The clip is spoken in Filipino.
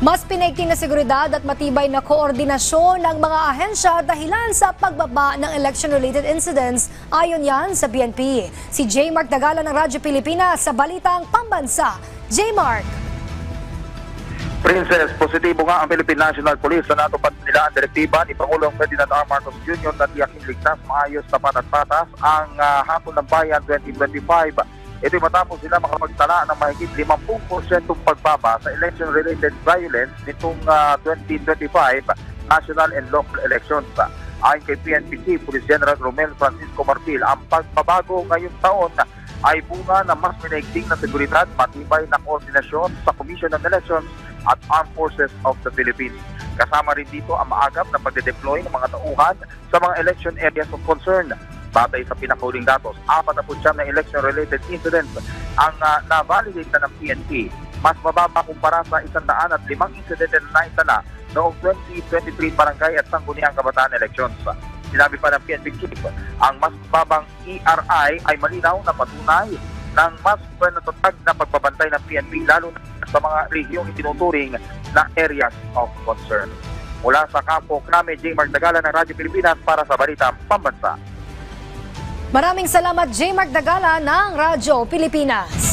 Mas pinaigting na seguridad at matibay na koordinasyon ng mga ahensya dahilan sa pagbaba ng election-related incidents ayon yan sa PNP. Si J. Mark Dagala ng Radyo Pilipinas sa Balitang Pambansa. J. Mark. Princess, positibo nga ang Philippine National Police sa natupad nila ang direktiba ni Pangulong Ferdinand R. Marcos Jr. na tiyaking ligtas, maayos, tapat at patas ang Hatol ng Bayan 2025. Ito'y matapos sila makapagtala ng mahigit 50% pagbaba sa election-related violence nitong 2025 national and local elections. Ayon kay PNP Chief Police General Romel Francisco Martil, ang pagbabago ngayong taon ay bunga ng mas pinaigting na seguridad, matibay na koordinasyon sa Commission on Elections at Armed Forces of the Philippines. Kasama rin dito ang maagap na pagde-deploy ng mga tauhan sa mga election areas of concern. Batay sa pinakahuling datos, 49 na election-related incidents ang na-validate na ng PNP. Mas mababa kumpara sa 105 insidente na naitala noong 2023 barangay at sangguniang kabataan elections. Sinabi pa ng PNP Chief, ang mas mababang ERI ay malinaw na patunay ng mas panatatag na pagbabantay ng PNP lalo na sa mga rehiyong itinuturing na areas of concern. Mula sa Kampo Krame, J. Mark Dagala ng Radyo Pilipinas para sa Balitang Pambansa. Maraming salamat J. Mark Dagala ng Radyo Pilipinas.